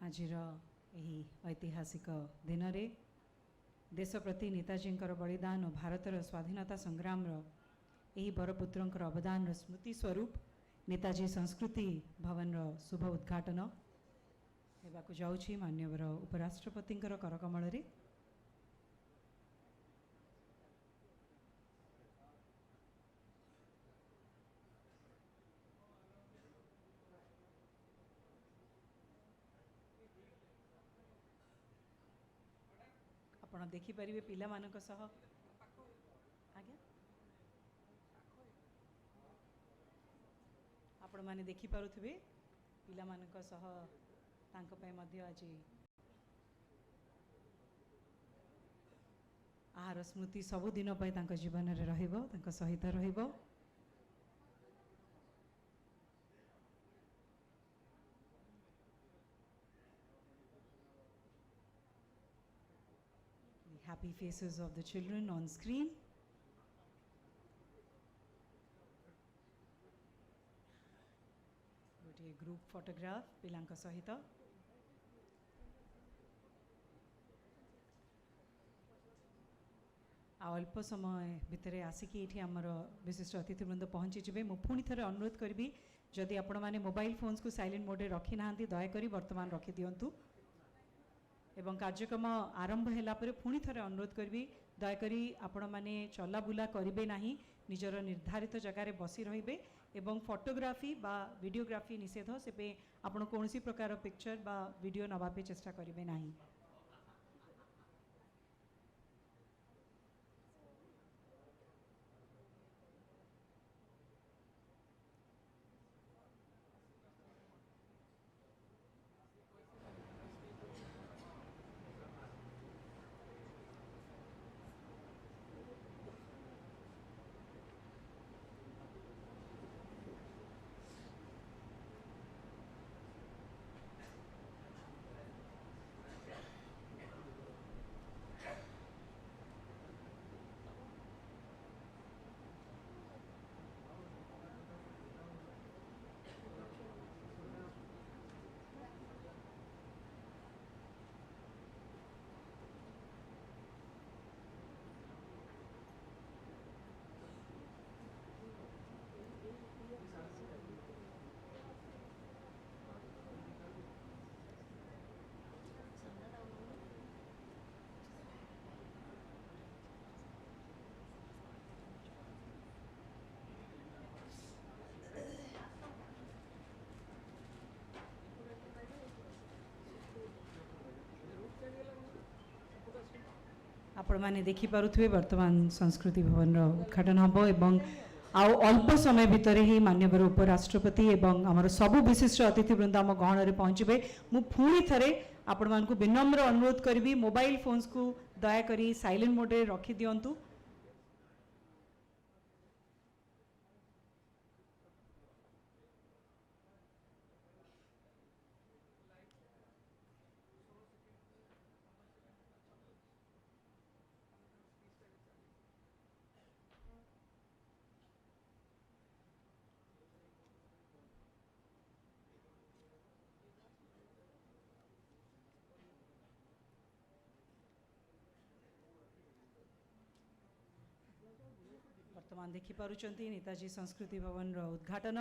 आजिर यही ऐतिहासिक दिन रे देश प्रति नेताजी बलिदान और भारतर स्वाधीनता संग्राम यही बरपुत्र अवदान स्मृति स्वरूप नेताजी संस्कृति भवन शुभ उद्घाटन होगाकू जाउछि मान्यवर उपराष्ट्रपति करकमल रे। आपण देखिपारे पिला मानक सह आज्ञा आपण माने देखि पारुथिबे पिला मानक सह तांको पय मध्य आज आहार स्मृति सबु दिन पय तांको जीवन रे रहिबो तांको सहित रहिबो। Happy faces of the children on screen. गोटे ग्रुप फोटोग्राफ पिलांक सहित अल्प समय भितर आसिकी ये आमर विशिष्ट अतिथिवृंद पहुँची जे मु पुणी थे अनुरोध करी जदि आपण मैंने मोबाइल फोन्स को साइलेंट मोड रे रखी ना दयाकोरी वर्तमान रखी दिंतु एवं कार्यक्रम आरंभ होला परे पुणी थे अनुरोध करी दयाकोरी आपण मैंने चलाबुला करेंगे ना निजर निर्धारित जगार बसी रे एवं फोटोग्राफी बा वीडियोग्राफी निषेध से आपण कौन प्रकार पिक्चर बा वीडियो नवापे चेष्टा करेंगे ना। आपण माने देखि पारुथुबे वर्तमान संस्कृति भवन रो उद्घाटन हबो एवं आउ अल्प समय भितर ही मान्यवर उपराष्ट्रपति एवं आमर सबु विशिष्ट अतिथिवृंद आम गहन रे पहुँचे मु पुणी थरे आपण मानकु विनम्र अनुरोध करी मोबाइल फोन्स को दया करी साइलेंट मोड रे रखी दियंतु। वर्तमान देखिपुंट नेताजी संस्कृति भवन उद्घाटन